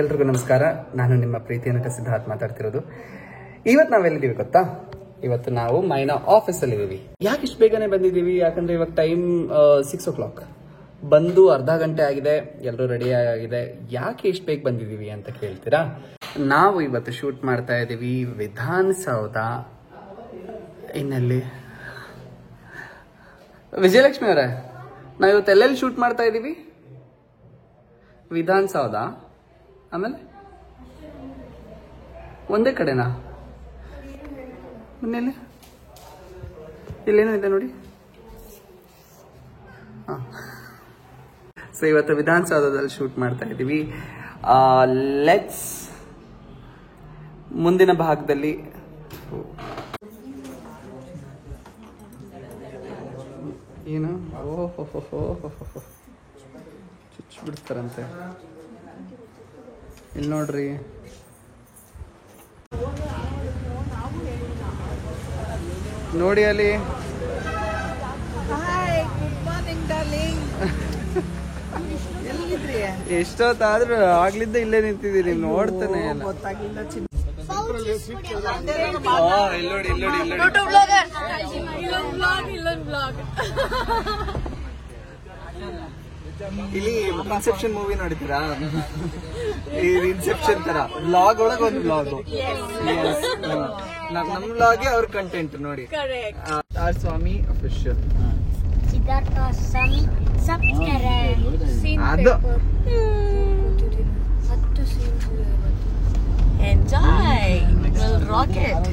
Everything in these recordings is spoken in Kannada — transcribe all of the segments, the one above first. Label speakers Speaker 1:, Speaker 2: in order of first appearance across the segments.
Speaker 1: ಎಲ್ರಿಗೂ ನಮಸ್ಕಾರ. ನಾನು ನಿಮ್ಮ ಪ್ರೀತಿಯ ನಟ ಸಿದ್ಧಾರ್ಥ್ ಮಾತಾಡ್ತಿರೋದು. ಇವತ್ತು ನಾವೆಲ್ಲಿದ್ದೀವಿ ಗೊತ್ತಾ? ಇವತ್ತು ನಾವು ಮೈನಾ ಆಫೀಸಲ್ಲಿ ಇದ್ದೀವಿ. ಯಾಕೆ ಇಷ್ಟು ಬೇಗನೆ ಬಂದಿದ್ದೀವಿ? ಯಾಕಂದ್ರೆ ಇವಾಗ ಟೈಮ್ 6 o'clock. ಬಂದು ಅರ್ಧ ಗಂಟೆ ಆಗಿದೆ, ಎಲ್ಲರೂ ರೆಡಿ ಆಗಿದೆ. ಯಾಕೆ ಇಷ್ಟು ಬೇಗ ಬಂದಿದ್ದೀವಿ ಅಂತ ಕೇಳ್ತೀರಾ? ನಾವು ಇವತ್ತು ಶೂಟ್ ಮಾಡ್ತಾ ಇದ್ದೀವಿ ವಿಧಾನಸೌಧ. ಇನ್ನಲ್ಲಿ ವಿಜಯಲಕ್ಷ್ಮಿ ಅವರೇ, ನಾವು ಇವತ್ತು ಎಲ್ಲೆಲ್ಲಿ ಶೂಟ್ ಮಾಡ್ತಾ ಇದ್ದೀವಿ? ವಿಧಾನಸೌಧ, ಆಮೇಲೆ ಒಂದೇ ಕಡೆನಾ? ಮನೆಯಲ್ಲಿ ಇಲ್ಲೇನೋ ಇದೆ ನೋಡಿ. ಹಾಂ, ಸೊ ಇವತ್ತು ವಿಧಾನಸೌಧದಲ್ಲಿ ಶೂಟ್ ಮಾಡ್ತಾ ಇದ್ದೀವಿ. ಲೆಟ್ಸ್ ಮುಂದಿನ ಭಾಗದಲ್ಲಿ ಏನು ಚುಚ್ಚಿಬಿಡ್ತಾರಂತೆ. ಇಲ್ಲಿ ನೋಡ್ರಿ, ನೋಡಿ ಅಲ್ಲಿ. ಎಷ್ಟೊತ್ತಾದ್ರೂ ಆಗ್ಲಿದ್ದ ಇಲ್ಲೇ ನಿಂತಿದ್ದೀರಿ, ನೋಡ್ತಾನೆ ಇಲ್ಲ. ಇಲ್ಲಿ ಇನ್ಸೆಪ್ಷನ್ ಮೂವಿ ನೋಡಿದ್ದೀರಾ? ಈ ಇನ್ಸೆಪ್ಷನ್ ತರ ಬ್ಲಾಗ್ ಒಳಗೆ ಒಂದು ಬ್ಲಾಗ್. ನಮ್ ಬ್ಲಾಗ್ಗೆ ಅವ್ರ ಕಂಟೆಂಟ್ ನೋಡಿ. ಆರ್ ಸ್ವಾಮಿ ಅಫಿಷಿಯಲ್
Speaker 2: ಸಿದ್ಧಾರ್ಥ ಸ್ವಾಮಿ
Speaker 1: ಅದು
Speaker 3: ಎಂಜಾಯ್ ರಾಕೆಟ್.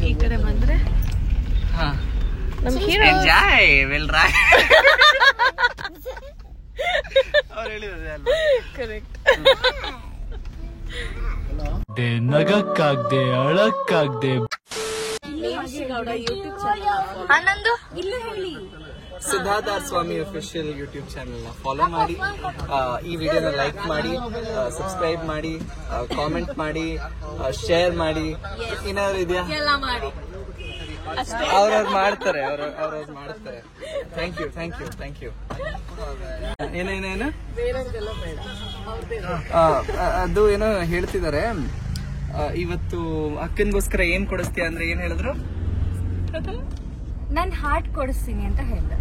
Speaker 3: ಈ ಕಡೆ ಬಂದ್ರೆ
Speaker 1: ಎಂಜಾಯ್ ವಿಲ್ ರಾಕ್. ಅವ್ರು ಹೇಳಿದ್ರೆ
Speaker 3: ಕರೆಕ್ಟ್.
Speaker 4: ನಗಕ್ಕಾಗ್ದೆ ಅಳಕ್ಕಾಗ್ದೆ
Speaker 3: ಯೂಟ್ಯೂಬ್ ಚಾನಲ್
Speaker 2: ಆನಂದು ಇಲ್ಲ ಹೇಳಿ.
Speaker 1: Siddhartha R Swamy official YouTube channel follow ಮಾಡಿ, ಈ ವಿಡಿಯೋನ ಲೈಕ್ ಮಾಡಿ, ಸಬ್ಸ್ಕ್ರೈಬ್ ಮಾಡಿ, ಕಾಮೆಂಟ್ ಮಾಡಿ, ಶೇರ್ ಮಾಡಿ. ಏನಾದ್ರು ಇದೆಯಾ?
Speaker 3: ಎಲ್ಲ ಮಾಡಿ
Speaker 1: ಅವ್ರವ್ರು ಮಾಡ್ತಾರೆ. Thank you. ಏನೇನೇನು ಅದು ಏನೋ ಹೇಳ್ತಿದ್ದಾರೆ. ಇವತ್ತು ಅಕ್ಕನ್ಗೋಸ್ಕರ ಏನ್ ಕೊಡಿಸ್ತೀಯ ಅಂದ್ರೆ ಏನ್ ಹೇಳಿದ್ರು?
Speaker 2: ನನ್ ಹಾರ್ಟ್ ಕೊಡಿಸ್ತೀನಿ ಅಂತ ಹೇಳ್ದೆ.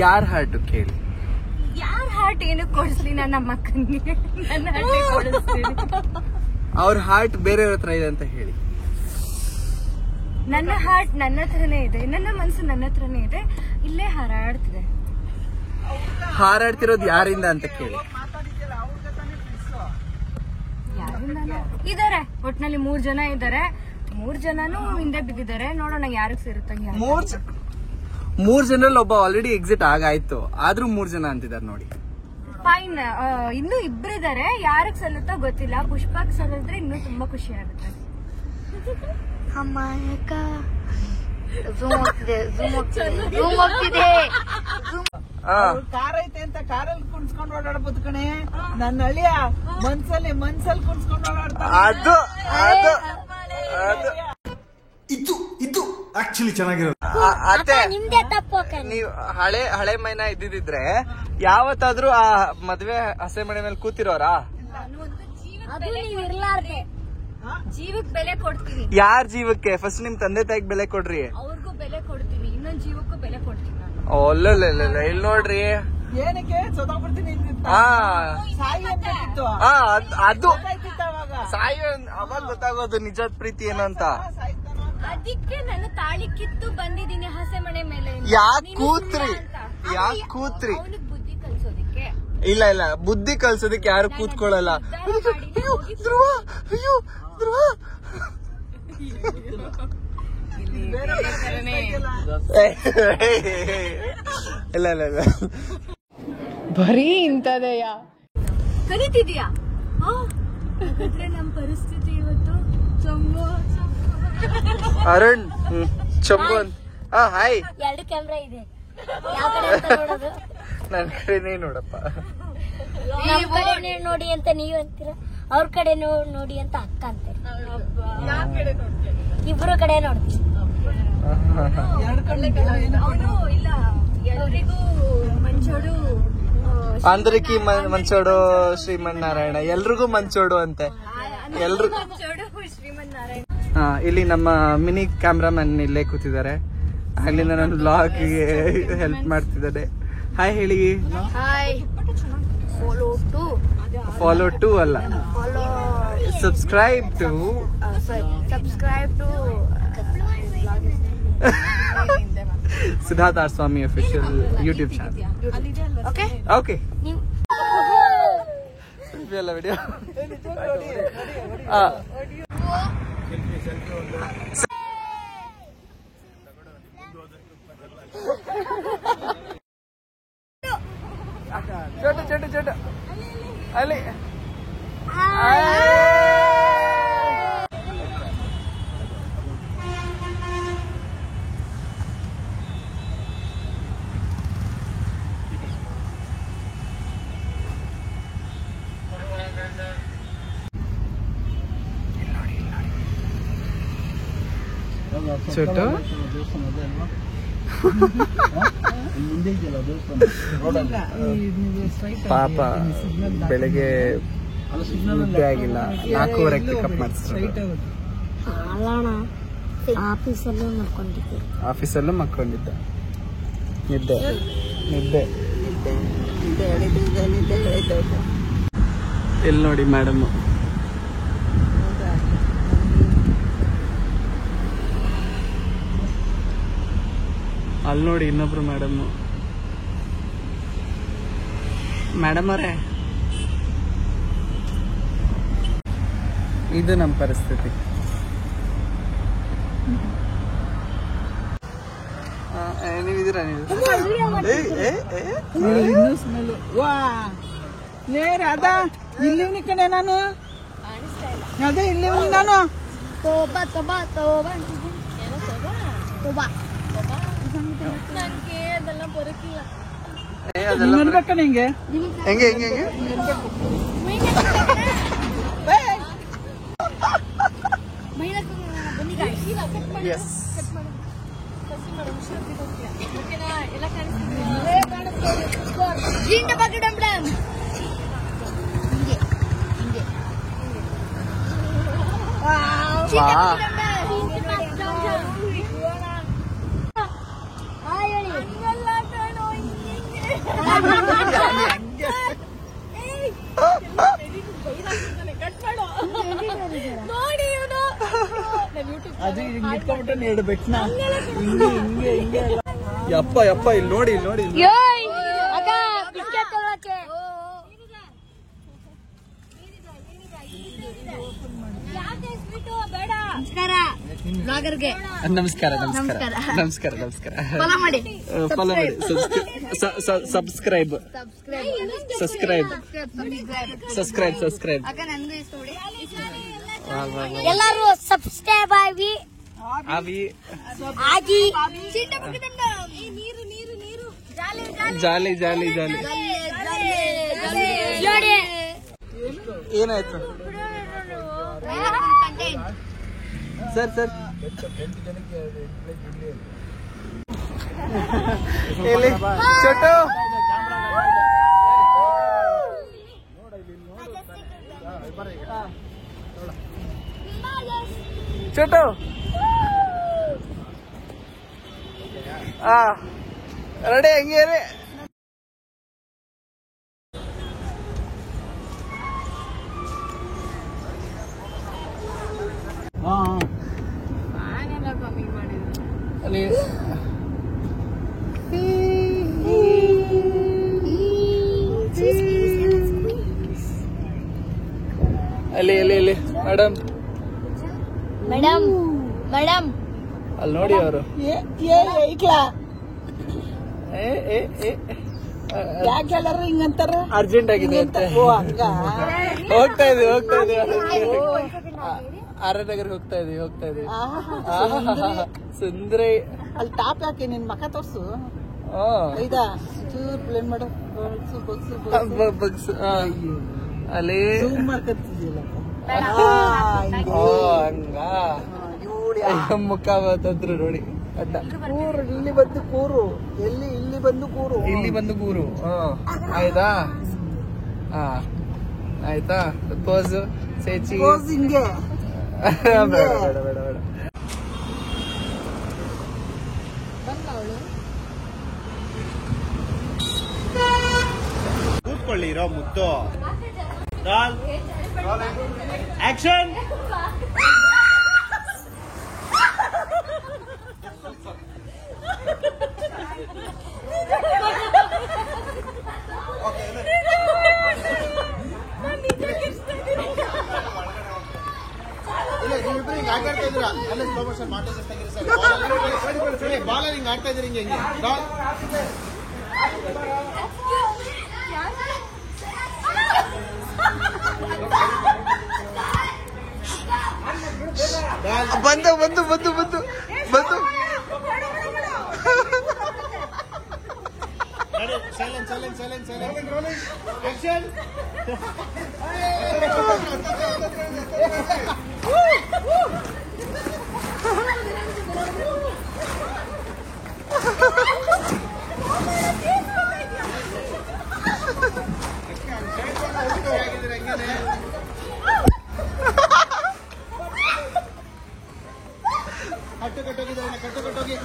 Speaker 1: ಯಾರ್ ಹಾರ್ಟ್ ಕೇಳಿ?
Speaker 2: ಯಾರ ಹಾರ್ಟ್ ಏನು ಕೊಡಿಸ್ಲಿ? ನನ್ನ ಮಕ್ಕನಿಗೆ ನನ್ನ ಹಾರ್ಟ್ ಕೊಡಿಸ್ತೀನಿ.
Speaker 1: ಅವ್ರ ಹಾರ್ಟ್ ಬೇರೆಯವ್ರ ಹತ್ರ ಇದೆ ಅಂತ ಹೇಳಿ.
Speaker 2: ನನ್ನ ಹಾರ್ಟ್ ನನ್ನ ಹತ್ರನೇ ಇದೆ, ನನ್ನ ಮನಸ್ಸು ನನ್ನ ಹತ್ರನೇ ಇದೆ. ಇಲ್ಲೇ ಹಾರಾಡ್ತಿದೆ.
Speaker 1: ಹಾರಾಡ್ತಿರೋದು ಯಾರಿಂದ ಅಂತ ಕೇಳಿ.
Speaker 2: ಇದಾರೆ ಒಟ್ನಲ್ಲಿ 3 ಜನ ಇದಾರೆ. 3 ಜನನು ಹಿಂದೆ ಬಿದ್ದಿದ್ದಾರೆ. ನೋಡೋಣ ಯಾರಿಗೆ ಸೇರುತ್ತಂಗೆ.
Speaker 1: 3 ಜನರಲ್ಲಿ ಒಬ್ಬ ಆಲ್ರೆಡಿ ಎಕ್ಸಿಟ್ ಆಗಾಯ್ತು, ಆದ್ರೂ 3 ಜನ ಅಂತಿದ್ದಾರೆ ನೋಡಿ.
Speaker 2: ಫೈನ್. ಇನ್ನೂ 2 ಇದಾರೆ. ಯಾರಿಗೆ ಸಲ್ಲುತ್ತೋ ಗೊತ್ತಿಲ್ಲ. ಪುಷ್ಪಕ್ ಸಲ್ಲಿದ್ರೆ ಇನ್ನೂ ತುಂಬಾ ಖುಷಿ ಆಗುತ್ತೆ. ಅಮ್ಮಾಯಕ ಝೂಮ್ ಹೋಗ್ತಿದೆ.
Speaker 5: ಕಾರ್ ಐತೆ ಅಂತ ಕಾರಲ್ಲಿ ಕುಣಿಸ್ಕೊಂಡು ಓಡಾಡ್ಬೋದು ಕಣೆ. ನನ್ನ ಅಳಿಯ ಮನ್ಸಲ್ಲಿ ಕುಣಿಸ್ಕೊಂಡು ಓಡಾಡ್ತಾರೆ.
Speaker 4: ಇದು ಆಕ್ಚುಲಿ ಚೆನ್ನಾಗಿರೋದು.
Speaker 1: ಅತ್ತೆ,
Speaker 2: ನಿಮ್ದೇ ತಪ್ಪು.
Speaker 1: ನೀವು ಹಳೆ ಮೈನಾ ಇದ್ದಿದ್ರೆ ಯಾವತ್ತಾದ್ರೂ ಆ ಮದ್ವೆ ಹಸೆ ಮನೆ ಮೇಲೆ ಕೂತಿರೋರಾ?
Speaker 2: ಅದು ನೀವು ಇರ್ಲಾರ್ದೆ ಜೀವಕ್ಕೆ ಬೆಲೆ ಕೊಡ್ತೀನಿ.
Speaker 1: ಯಾರ ಜೀವಕ್ಕೆ? ಫಸ್ಟ್ ನಿಮ್ ತಂದೆ ತಾಯಿಗೆ ಬೆಲೆ ಕೊಡ್ರಿ.
Speaker 2: ಅವ್ರಿಗೂ ಬೆಲೆ ಕೊಡ್ತೀನಿ, ಇನ್ನೊಂದ್ ಜೀವಕ್ಕೂ ಬೆಲೆ ಕೊಡ್ತೀನಿ ನಾನು.
Speaker 1: ಇಲ್ಲಿ ನೋಡ್ರಿ,
Speaker 5: ಏನಕ್ಕೆ ಸೋತಾಗ್ಬಿಡ್ತೀನಿ ಸಾಯಿ ಅಂತ ಇತ್ತು.
Speaker 1: ಅದು
Speaker 5: ಅವಾಗ
Speaker 1: ಸಾಯಿ ಅವಾಗ ಗೊತ್ತಾಗೋದು ನಿಜದ ಪ್ರೀತಿ ಏನು ಅಂತ.
Speaker 2: ಅದಕ್ಕೆ ನಾನು ತಾಳಿ ಕಿತ್ತು ಬಂದಿದ್ದೀನಿ ಹಸೆ ಮನೆ ಮೇಲೆ.
Speaker 1: ಯಾಕೆ ಕೂತ್ರಿ?
Speaker 2: ಅವನಿಗೆ ಬುದ್ಧಿ ಕಲ್ಸೋದಿಕ್ಕೆ.
Speaker 1: ಇಲ್ಲ ಬುದ್ಧಿ ಕಲ್ಸೋದಕ್ಕೆ ಯಾರು ಕೂತ್ಕೊಳ್ಳಲ್ಲ. ಇಲ್ಲ
Speaker 3: ಬರೀ ಇಂತದೆಯ
Speaker 2: ಕರೀತಿದ್ಯಾ? ಹಾಗಾದ್ರೆ ನಮ್ ಪರಿಸ್ಥಿತಿ ಇವತ್ತು
Speaker 1: ಅರುಣ್ ಚಂಬು ಅಂತ. ಹಾಯ್.
Speaker 2: 2 ಕ್ಯಾಮ್ರಾ ಇದೆ. ಯಾವ ಕಡೆ ಅಂತ ನೋಡೋದು?
Speaker 1: ನನ್ ಕಡೆನೇ ನೋಡಪ್ಪ.
Speaker 2: ನಮ್ ಕಡೆ ನೋಡಿ ಅಂತ ನೀವ್ ಅಂತೀರ, ಅವ್ರ ಕಡೆ ನೋಡಿ ಅಂತ ಅಕ್ಕ ಅಂತಾರೆ. ಇಬ್ರು ಕಡೆ ನೋಡ್ತೀವಿ.
Speaker 5: ಎರಡು ಕಡೆ
Speaker 2: ಅವನು ಇಲ್ಲ ಎಲ್ರಿಗೂ ಮಂಚೋಡು
Speaker 1: అందరికి మంచోడు ಶ್ರೀಮನ್ನಾರಾಯಣ ಎಲ್ರಿಗೂ ಮಂಚೋಡು ಅಂತೆ ಎಲ್ರು
Speaker 2: ಮಂಚೋಡು ಶ್ರೀಮನ್ನಾರಾಯಣ.
Speaker 1: ಇಲ್ಲಿ ನಮ್ಮ ಮಿನಿ ಕ್ಯಾಮ್ರಾಮನ್ ಇಲ್ಲೇ ಕೂತಿದ್ದಾರೆ. ಅಲ್ಲಿಂದ ನಾನು ಬ್ಲಾಗ್ ಹೆಲ್ಪ್ ಮಾಡ್ತಿದ್ದಾರೆ. ಹಾಯ್ ಹೇಳಿ.
Speaker 2: ಹಾಯ್.
Speaker 1: ಫಾಲೋ ಟು ಅಲ್ಲ, subscribe to Siddhartha R Swamy official YouTube channel. Okay ಎಲ್ಲ ವಿಡಿಯೋ ಚೋಟು ಚೋಟು ಚೋಟು ಅಲ್ಲಿ ಚೋಟು ಪಾಪ ಬೆಳಗ್ಗೆ ನಿದ್ದೆ ಆಗಿಲ್ಲ, 4:30 ಪಿಕಪ್ ಮಾಡಿಸ್ತಾರೆ. ಆಫೀಸಲ್ಲೂ ಮಕ್ಕೊಂಡಿದ್ದ. ನಿದ್ದೆ ನಿದ್ದೆ ಇಲ್ಲಿ ನೋಡಿ ಮೇಡಮ್, ಅಲ್ಲಿ ನೋಡಿ ಇನ್ನೊಬ್ರು ಮೇಡಮ್. ಮೇಡಮ್ ಅವರೇ, ಇದು ನಮ್ಮ ಪರಿಸ್ಥಿತಿ. ನೀವಿದ್ದೀರಾ?
Speaker 5: ಇನ್ನೂ ಸ್ಮೆಲ್. ವಾ ನೇರ ಅದ ಇಲ್ಲಿ ಕಣೆ ನಾನು, ಅದೇ ಇಲ್ಲಿ ನಾನು
Speaker 2: ನನ್ಗೆ ಅದೆಲ್ಲ ಬರೋಕಿಲ್ಲ.
Speaker 5: ನೋಡ್ಬೇಕ ನಿಂಗೆ
Speaker 1: ಹೆಂಗೆ ಹೆಂಗೆ ಹೆಂಗೆ
Speaker 5: ಅದು ಹಿಂಗೆ ಇಟ್ಕೊಂಡ್ಬಿಟ್ಟು ಎರಡು ಬೆಟ್ನ ಹಿಂಗೆ ಹಿಂಗೆ ಹಿಂಗೆ
Speaker 1: ಯಪ್ಪ ಯಪ್ಪ, ಇಲ್ಲಿ ನೋಡಿ ಇಲ್ಲಿ ನೋಡಿ. ನಮಸ್ಕಾರ ನಮಸ್ಕಾರ ನಮಸ್ಕಾರ ನಮಸ್ಕಾರ. ಫಾಲೋ ಮಾಡಿ, ಸಬ್ಸ್ಕ್ರೈಬ್ ಸಬ್ಸ್ಕ್ರೈಬ್ ಸಬ್ಸ್ಕ್ರೈಬ್ ಸಬ್ಸ್ಕ್ರೈಬ್.
Speaker 2: ಎಲ್ಲರೂ ಸಬ್ಸ್ಕ್ರೈಬ್ ಆಗಿ
Speaker 1: ಜಾಲಿ ಜಾಲಿ ಜಾಲಿ. ಏನಾಯ್ತು ಸರ್? ಸರ್ ಇಲ್ಲಿ ಚೋಟು ಚೋಟು ರೆಡಿ ಹೆಂಗೆ ರೀ? ಅಲ್ಲಿ ಅಲ್ಲಿ ಅಲ್ಲಿ ಅಲ್ಲಿ ಮೇಡಮ್
Speaker 2: ಮೇಡಮ್ ಮೇಡಮ್
Speaker 1: ಅಲ್ಲಿ ನೋಡಿ ಅವರು.
Speaker 5: ಯಾಕೆ ಎಲ್ಲಾರು ಹಿಂಗಂತಾರ?
Speaker 1: ಅರ್ಜೆಂಟ್ ಆಗಿದೆ ಅಂತ ಹೋಗ್ತಾ ಇದೀವಿ ಆರ್ನಗರ್ಗೆ ಹೋಗ್ತಾ ಇದೀವಿ. ಸುಂದರ
Speaker 5: ಅಲ್ಲಿ ಟಾಪ್ ಯಾಕೆ ನಿನ್ ಮಕ ತೋರ್ಸು. ಇದಾ ಚೂರ್ ಪ್ಲೇನ್ ಮಾಡು,
Speaker 1: ಬಗ್ಸ್ ಅಲ್ಲಿ
Speaker 5: ಮಾಡ್ಕೊತಿದ್ಯಲ್ಲಪ್ಪ.
Speaker 1: ಹಂಗ ಮುಖ ಬರ್ತದ್ರು ನೋಡಿ. ಅಡ್ಡ.
Speaker 5: ಕೂರು, ಇಲ್ಲಿ ಬಂದು ಕೂರು. ಇಲ್ಲಿ ಬಂದು ಕೂರು.
Speaker 1: ಇಲ್ಲಿ ಬಂದು ಕೂರು. ಆಯ್ತಾ? ಹಾ ಆಯ್ತಾ? ಪೋಸ್ ಸೇಚಿ.
Speaker 5: ಪೋಸ್ ಹಿಂಗೆ.
Speaker 1: ಬೇಡ ಬೇಡ ಬೇಡ ಬೇಡ.
Speaker 4: ಕೂತ್ಕೊಳ್ಳಿರೋ ಮುತ್ತು. ಆಕ್ಷನ್. ನೀವಿಬ್ರು ಹಿಂಗ್ ಆಟಾಡ್ತಾ ಇದ್ದೀರಾ? ಅಲ್ಲೇ ಸ್ಲೋ ಮೋಷನ್ ಮಾಡ್ತಾ ಸರಿ. ಬಾಲ್ ಹಿಂಗ್ ಆಡ್ತಾ ಇದ್ದೀರಿ ಹಿಂಗೆ
Speaker 1: ಬಂದು ಬಂದು ಬಂದು ಬಂದು ಬಂದು.
Speaker 4: Silence action. ಕಟ್ಟೋಗಿ